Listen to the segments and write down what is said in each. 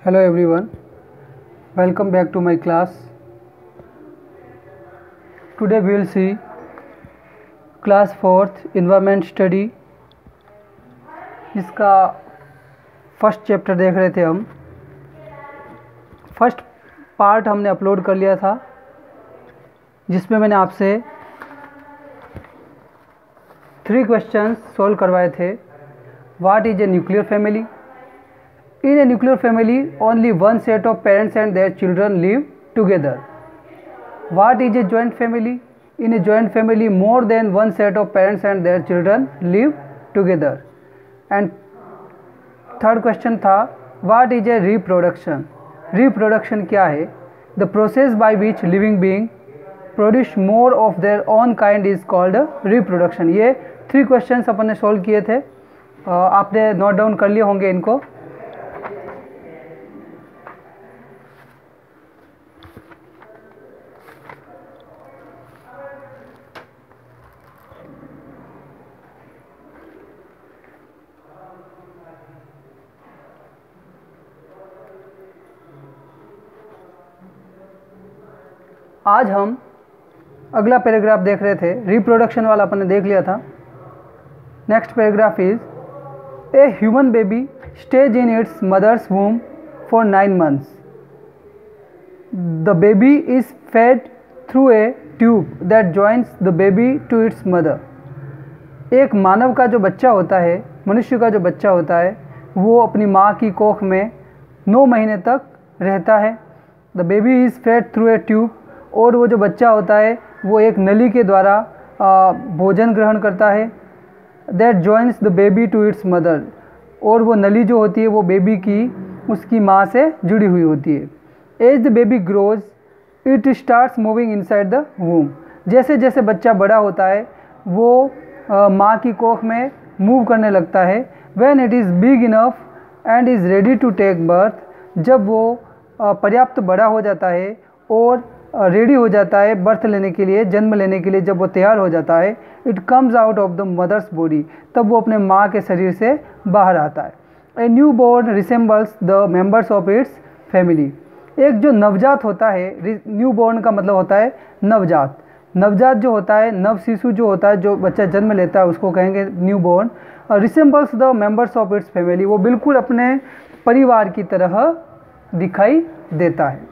Hello everyone, welcome back to my class. Today we will see class 4th environment study. इसका first chapter देख रहे थे हम. First part हमने upload कर लिया था जिसमें मैंने आपसे 3 क्वेश्चंस सॉल्व करवाए थे. What is a nuclear family? In a nuclear family, only one set of parents and their children live together. What is a joint family? In a joint family, more than one set of parents and their children live together. And third question था, what is a reproduction? Reproduction क्या है? The process by which living being produce more of their own kind is called reproduction. ये 3 questions अपन ने solve किए थे. आपने note down कर लिए होंगे इनको. आज हम अगला पैराग्राफ देख रहे थे. रिप्रोडक्शन वाला अपन ने देख लिया था. Next paragraph is a human baby stage in its mother's womb for 9 months. The baby is fed through a tube that joins the baby to its mother. एक मानव का जो बच्चा होता है, मनुष्य का जो बच्चा होता है, वो अपनी माँ की कोख में 9 महीने तक रहता है. The baby is fed through a tube. और वो जो बच्चा होता है वो एक नली के द्वारा भोजन ग्रहण करता है. That joins the baby to its mother. और वो नली जो होती है वो बेबी की उसकी माँ से जुड़ी हुई होती है. As the baby grows it starts moving inside the womb. जैसे जैसे बच्चा बड़ा होता है वो माँ की कोख में मूव करने लगता है. When it is big enough and is ready to take birth. जब वो पर्याप्त बड़ा हो जाता है और रेडी हो जाता है बर्थ लेने के लिए, जन्म लेने के लिए, जब वो तैयार हो जाता है, it comes out of the mother's body. तब वो अपने माँ के शरीर से बाहर आता है. A new born resembles the members of its family. एक जो नवजात होता है, न्यू बॉर्न का मतलब होता है नवजात. नवजात जो होता है, नव शिशु जो होता है, जो बच्चा जन्म लेता है, उसको कहेंगे new born. Resembles the members of its family. वो बिल्कुल अपने परिवार की तरह दिखाई देता है.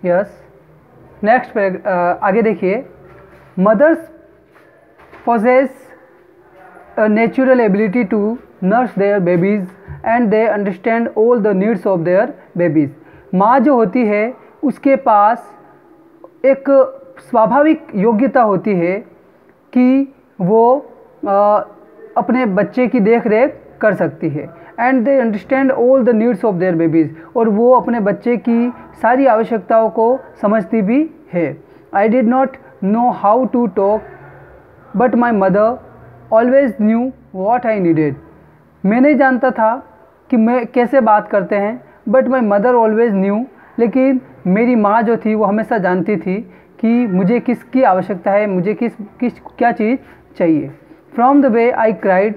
यस. नेक्स्ट आगे देखिए. Mothers possess a natural ability to nurse their babies and they understand all the needs of their babies. माँ जो होती है उसके पास एक स्वाभाविक योग्यता होती है कि वो अपने बच्चे की देख रेख कर सकती है. And they understand all the needs of their babies. और वो अपने बच्चे की सारी आवश्यकताओं को समझती भी है. I did not know how to talk but my mother always knew what I needed. मैं नहीं जानता था कि मैं कैसे बात करते हैं, but my mother always new. लेकिन मेरी माँ जो थी वो हमेशा जानती थी कि मुझे किसकी आवश्यकता है, मुझे क्या चीज़ चाहिए. From the way I cried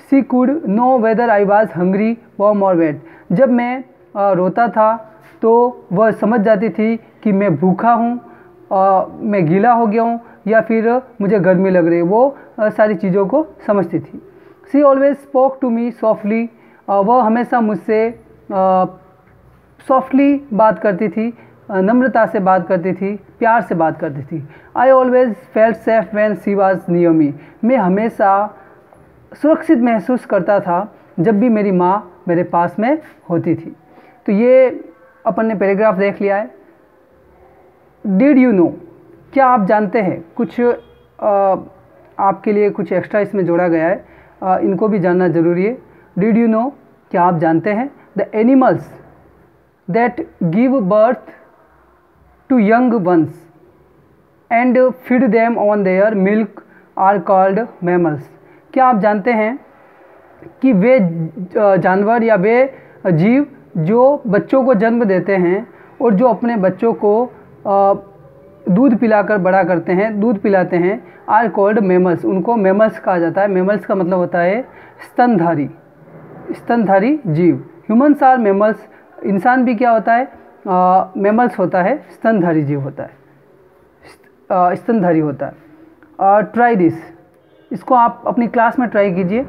she could know whether I was hungry warm और वेट. जब मैं रोता था तो वह समझ जाती थी कि मैं भूखा हूँ, मैं गीला हो गया हूँ या फिर मुझे गर्मी लग रही है. वो सारी चीज़ों को समझती थी. She always spoke to me softly. वह हमेशा मुझसे सॉफ्टली बात करती थी, नम्रता से बात करती थी, प्यार से बात करती थी. I always felt safe when she was near me. मैं हमेशा सुरक्षित महसूस करता था जब भी मेरी माँ मेरे पास में होती थी. तो ये अपन ने पैराग्राफ देख लिया है. डिड यू नो, क्या आप जानते हैं? कुछ आपके लिए कुछ एक्स्ट्रा इसमें जोड़ा गया है, इनको भी जानना ज़रूरी है. डिड यू नो, क्या आप जानते हैं? The animals that give birth to young ones. And feed them on their milk are called mammals. क्या आप जानते हैं कि वे जानवर या वे जीव जो बच्चों को जन्म देते हैं और जो अपने बच्चों को दूध पिलाकर बड़ा करते हैं, दूध पिलाते हैं, आर कॉल्ड मैमल्स, उनको मैमल्स कहा जाता है। मैमल्स का मतलब होता है स्तनधारी, स्तनधारी जीव। ह्यूमन्स आर मैमल्स, इंसान भी क्या होता है, मैमल्स होता है, स्तनधारी जीव होता है, स्तनधारी होता है। ट्राई दिस, इसको आप अपनी क्लास में ट्राई कीजिए।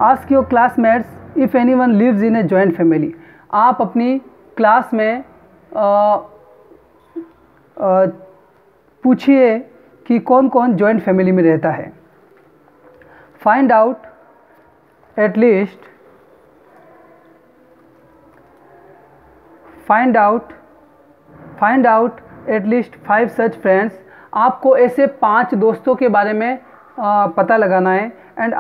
Ask your classmates if anyone lives in a joint family. आप अपनी क्लास में पूछिए कि कौन कौन जॉइंट फैमिली में रहता है। Find out at least at least 5 such friends. आपको ऐसे 5 दोस्तों के बारे में पता लगाना है एंड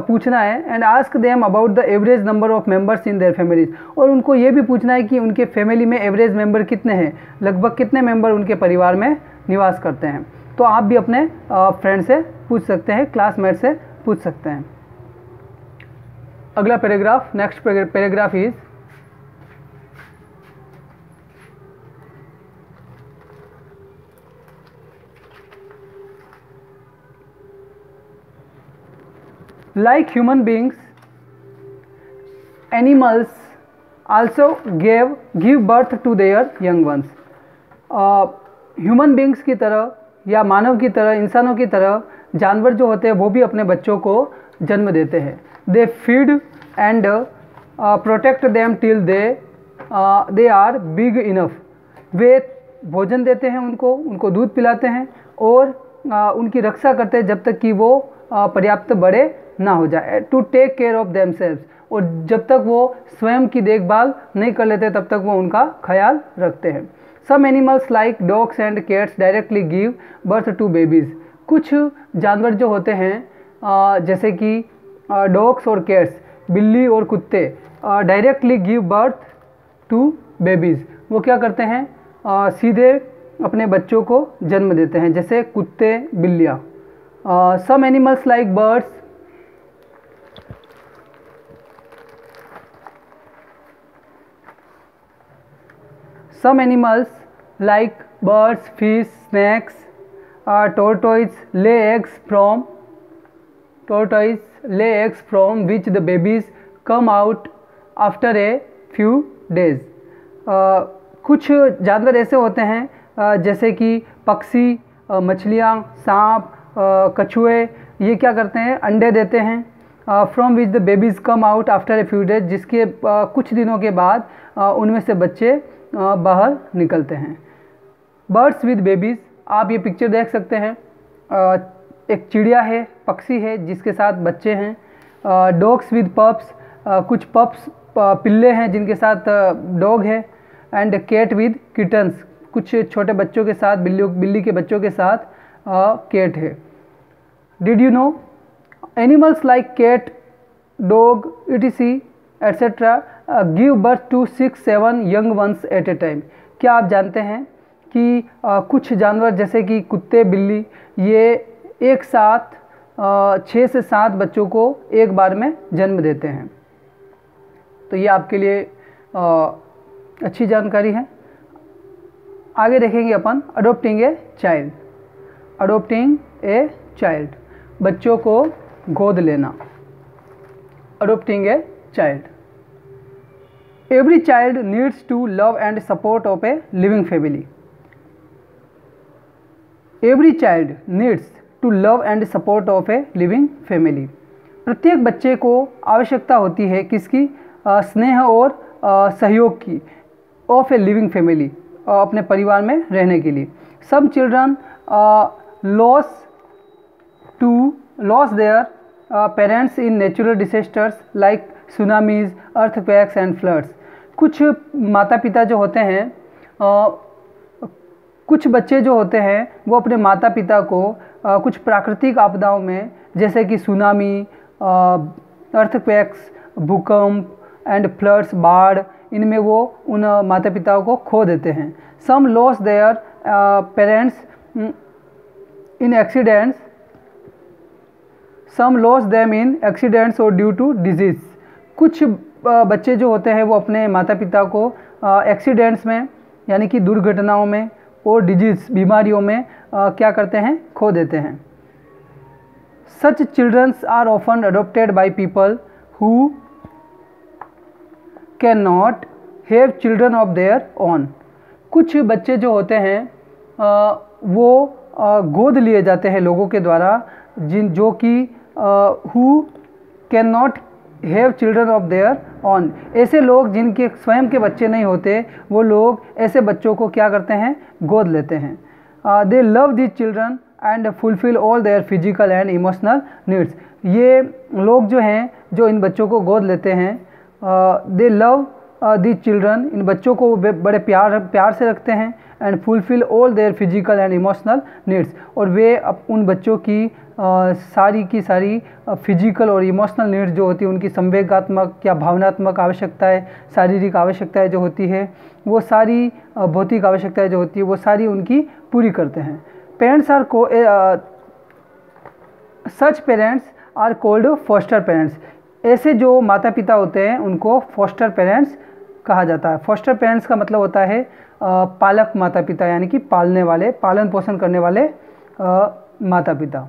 पूछना है। And ask them about the average number of members in their families. और उनको ये भी पूछना है कि उनके फैमिली में एवरेज मेंबर कितने हैं, लगभग कितने मेंबर उनके परिवार में निवास करते हैं। तो आप भी अपने फ्रेंड से पूछ सकते हैं, क्लासमेट से पूछ सकते हैं। अगला paragraph, next paragraph is like human beings, animals also give birth to their young ones। Human beings की तरह या मानव की तरह, इंसानों की तरह जानवर जो होते हैं वो भी अपने बच्चों को जन्म देते हैं। They feed and protect them till they are big enough. वे भोजन देते हैं उनको दूध पिलाते हैं और उनकी रक्षा करते हैं जब तक कि वो पर्याप्त बड़े ना हो जाए। To take care of themselves, और जब तक वो स्वयं की देखभाल नहीं कर लेते तब तक वो उनका ख्याल रखते हैं। Some animals like dogs and cats directly give birth to babies. कुछ जानवर जो होते हैं जैसे कि डॉग्स और कैट्स, बिल्ली और कुत्ते, directly give birth to babies. वो क्या करते हैं, सीधे अपने बच्चों को जन्म देते हैं, जैसे कुत्ते, बिल्लियाँ। Some animals like birds Some animals like birds, fish, snakes, tortoise lay eggs from which the babies come out after a few days। कुछ जानवर ऐसे होते हैं जैसे कि पक्षी, मछलियाँ, सांप, कछुए, ये क्या करते हैं, अंडे देते हैं। From which the babies come out after a few days, जिसके कुछ दिनों के बाद उनमें से बच्चे बाहर निकलते हैं। बर्ड्स विद बेबीज़, आप ये पिक्चर देख सकते हैं, एक चिड़िया है, पक्षी है जिसके साथ बच्चे हैं। डॉग्स विद पप्स, कुछ पप्स पिल्ले हैं जिनके साथ डॉग है। एंड कैट विद किटन्स, कुछ छोटे बच्चों के साथ, बिल्ली के बच्चों के साथ कैट है। Did you know animals like cat, dog, etc etcetera give birth to 6-7 young ones at a time. क्या आप जानते हैं कि कुछ जानवर जैसे कि कुत्ते, बिल्ली, ये एक साथ 6 से 7 बच्चों को एक बार में जन्म देते हैं। तो ये आपके लिए अच्छी जानकारी है। आगे देखेंगे अपन adopting a child. Adopting a child, बच्चों को गोद लेना। Adopting a child. Every child needs to love and support of a living family। Every child needs to love and support of a living family। प्रत्येक बच्चे को आवश्यकता होती है किसकी, स्नेह और सहयोग की, ऑफ ए लिविंग फैमिली, अपने परिवार में रहने के लिए। Some children lost their parents in natural disasters like tsunamis, earthquakes and floods। कुछ माता पिता जो होते हैं, कुछ बच्चे जो होते हैं वो अपने माता पिता को कुछ प्राकृतिक आपदाओं में जैसे कि सुनामी, अर्थक्वेक्स, भूकंप एंड फ्लड्स, बाढ़, इनमें वो उन माता पिताओं को खो देते हैं। Some lose their parents in accidents, some lose them in accidents और ड्यू टू डिजीज़। कुछ बच्चे जो होते हैं वो अपने माता पिता को एक्सीडेंट्स में यानी कि दुर्घटनाओं में और डिजीज़ बीमारियों में क्या करते हैं, खो देते हैं। Such childrens are often adopted by people who can not have children of their own. कुछ बच्चे जो होते हैं वो गोद लिए जाते हैं लोगों के द्वारा जो कि who can not have children of there on. ऐसे लोग जिनके स्वयं के बच्चे नहीं होते, वो लोग ऐसे बच्चों को क्या करते हैं, गोद लेते हैं। दे love these children and fulfil all their physical and emotional needs. ये लोग जो हैं जो इन बच्चों को गोद लेते हैं, दे लव दीज चिल्ड्रन, इन बच्चों को बड़े प्यार से रखते हैं, and fulfil all their physical and emotional needs, और वे उन बच्चों की सारी की सारी फिजिकल और इमोशनल नीड्स जो होती है, उनकी संवेगात्मक या भावनात्मक आवश्यकताएं, शारीरिक आवश्यकताएं जो होती है, वो सारी भौतिक आवश्यकताएं जो होती है वो सारी उनकी पूरी करते हैं। Parents are such parents are called foster parents. ऐसे जो माता पिता होते हैं उनको फॉस्टर पेरेंट्स कहा जाता है। फॉस्टर पेरेंट्स का मतलब होता है पालक माता पिता, यानी कि पालने वाले, पालन पोषण करने वाले माता पिता।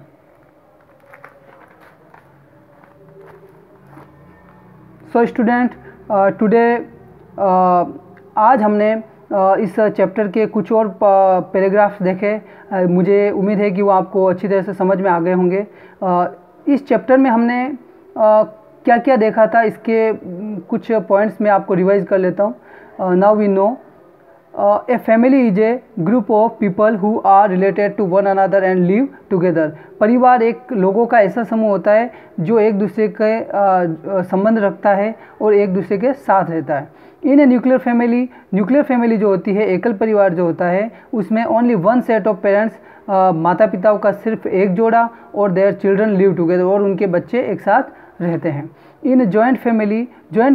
सो स्टूडेंट, टुडे आज हमने इस चैप्टर के कुछ और पैराग्राफ्स देखे। मुझे उम्मीद है कि वो आपको अच्छी तरह से समझ में आ गए होंगे। इस चैप्टर में हमने क्या क्या देखा था, इसके कुछ पॉइंट्स मैं आपको रिवाइज कर लेता हूँ। Now we know a family is a group of people who are related to one another and live together. परिवार एक लोगों का ऐसा समूह होता है जो एक दूसरे के संबंध रखता है और एक दूसरे के साथ रहता है। इन ए न्यूक्लियर फैमिली जो होती है, एकल परिवार जो होता है, उसमें only one set of parents, माता पिताओं का सिर्फ एक जोड़ा, और देयर चिल्ड्रन लिव टुगेदर, और उनके बच्चे एक साथ रहते हैं। इन जॉइंट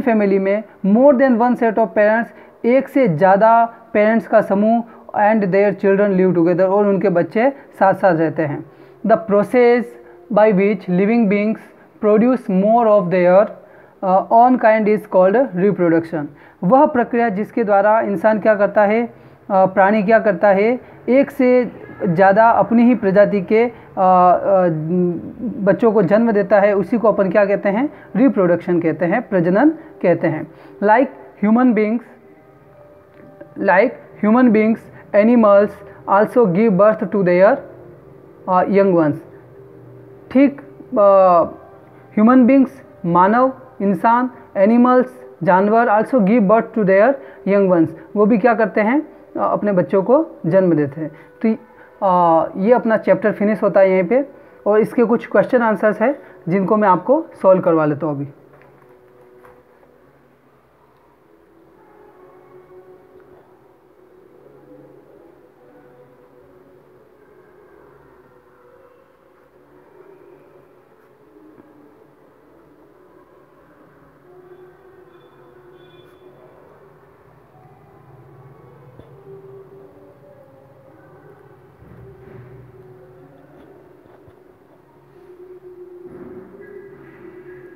फैमिली में more than one set of parents, एक से ज़्यादा पेरेंट्स का समूह, and their children live together, और उनके बच्चे साथ साथ रहते हैं। The process by which living beings produce more of their on kind is called reproduction. वह प्रक्रिया जिसके द्वारा इंसान क्या करता है, प्राणी क्या करता है, एक से ज़्यादा अपनी ही प्रजाति के बच्चों को जन्म देता है, उसी को अपन क्या कहते हैं, रिप्रोडक्शन कहते हैं, प्रजनन कहते हैं। Like human beings animals also give birth to their young ones. ठीक ह्यूमन बींग्स, मानव, इंसान, एनिमल्स, जानवर also give birth to their young ones, वो भी क्या करते हैं, अपने बच्चों को जन्म देते हैं। तो ये अपना चैप्टर फिनिश होता है यहीं पे, और इसके कुछ क्वेश्चन आंसर्स है जिनको मैं आपको सॉल्व करवा लेता हूँ अभी।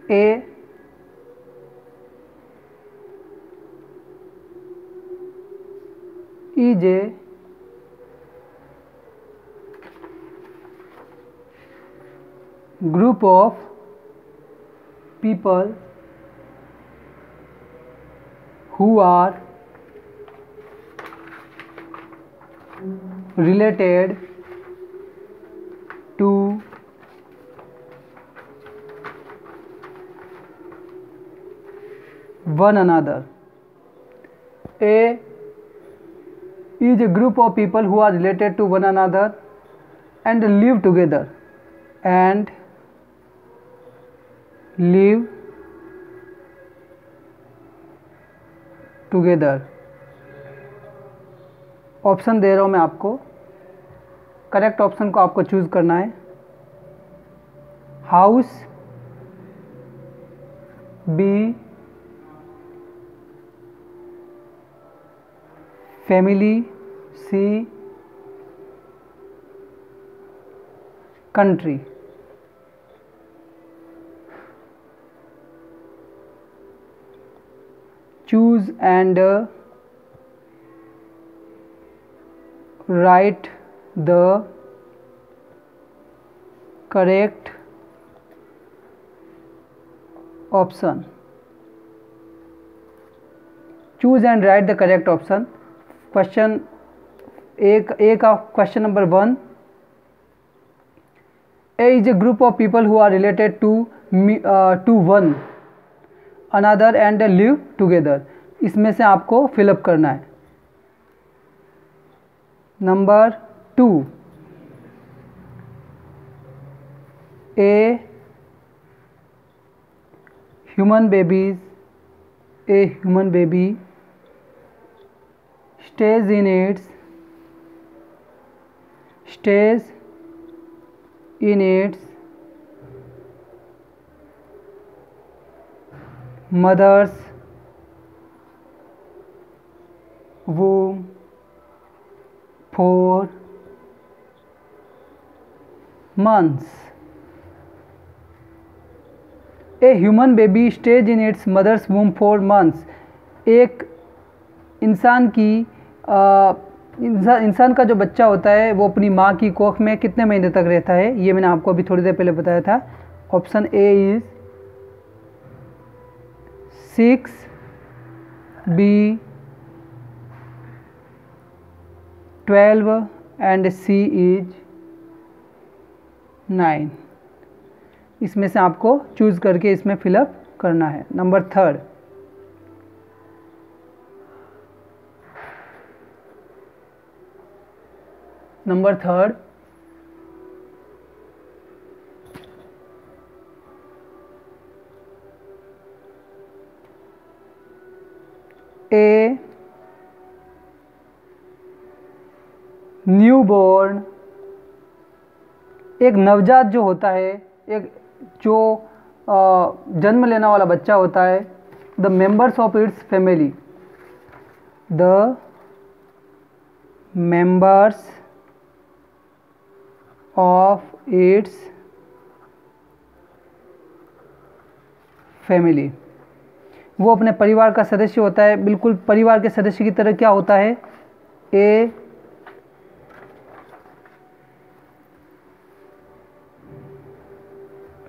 A is a group of people who are related to one another. A is a group of people who are related to one another and live together option दे रहा हूँ मैं आपको, करेक्ट ऑप्शन को आपको चूज करना है। House, b family, c country. Choose and write the correct option. Choose and write the correct option. Question A का question number 1. A is a group of people who are related to one another and live together. इसमें से आपको fill up करना है. Number 2, a human baby stays in its mother's womb for months. A human baby stays in its mother's womb for months. एक इंसान का जो बच्चा होता है वो अपनी माँ की कोख में कितने महीने तक रहता है, ये मैंने आपको अभी थोड़ी देर पहले बताया था. Option a is 6, b 12 and c is 9. इसमें से आपको चूज करके इसमें फिलअप करना है. नंबर 3, ए न्यूबॉर्न, एक नवजात जो होता है, एक जो जन्म लेने वाला बच्चा होता है. The members of its family, the members of its family, वो अपने परिवार का सदस्य होता है. बिल्कुल परिवार के सदस्य की तरह क्या होता है. ए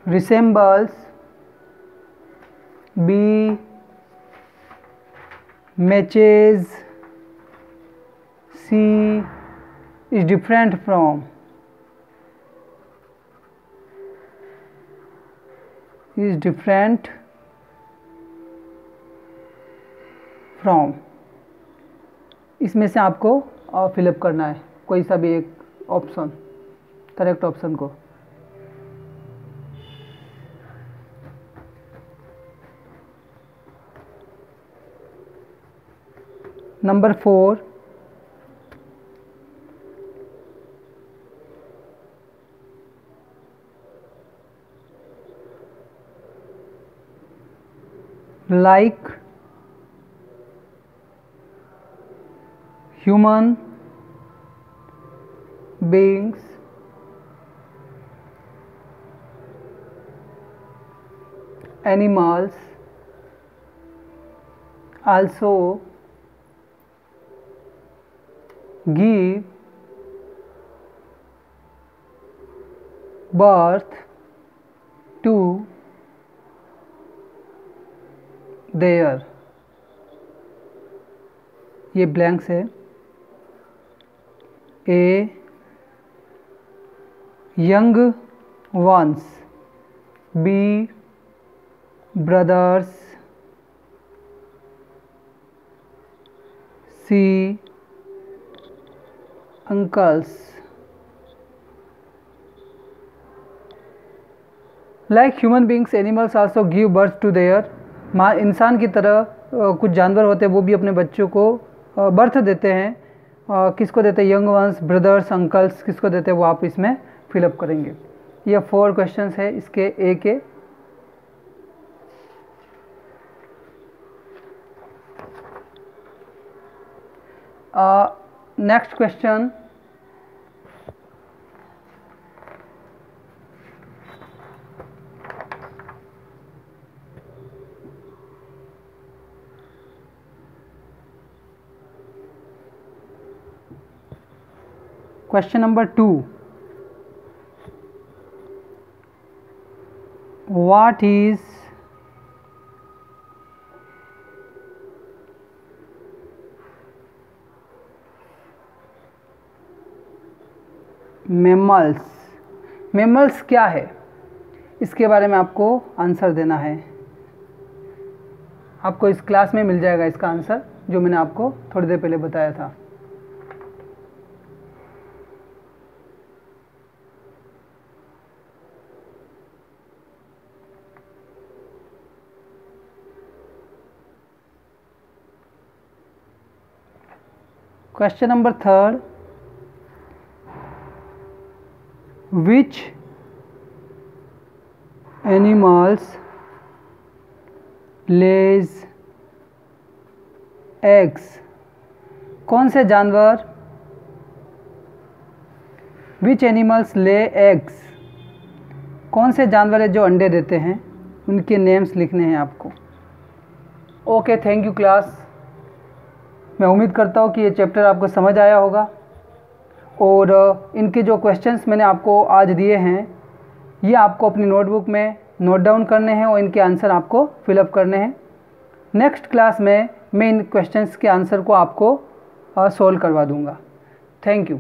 resembles, B matches, C is different from, इसमें से आपको फिलअप करना है कोई सा भी एक ऑप्शन, करेक्ट ऑप्शन को. Number 4, like human beings, animals also give birth to their, ये ब्लैंक्स है. A young ones, b brothers, c uncles. Like human beings, animals also give birth to their, इंसान की तरह कुछ जानवर होते हैं वो भी अपने बच्चों को बर्थ देते हैं. किसको देते हैं. यंग वंस, ब्रदर्स, अंकल्स, किसको देते हैं वो आप इसमें फिलअप करेंगे. ये 4 क्वेश्चंस है इसके ए के. Next question, question number 2, what is mammals? Mammals क्या है, इसके बारे में आपको आंसर देना है। आपको इस क्लास में मिल जाएगा इसका आंसर, जो मैंने आपको थोड़ी देर पहले बताया था। Question number 3, which animals lays eggs? कौन से जानवर which animals lay eggs? कौन से जानवर है जो अंडे देते हैं, उनके नेम्स लिखने हैं आपको। Okay, thank you class. मैं उम्मीद करता हूँ कि ये चैप्टर आपको समझ आया होगा और इनके जो क्वेश्चंस मैंने आपको आज दिए हैं ये आपको अपनी नोटबुक में नोट डाउन करने हैं और इनके आंसर आपको फिलअप करने हैं। नेक्स्ट क्लास में मैं इन क्वेश्चंस के आंसर को आपको सॉल्व करवा दूंगा। Thank you.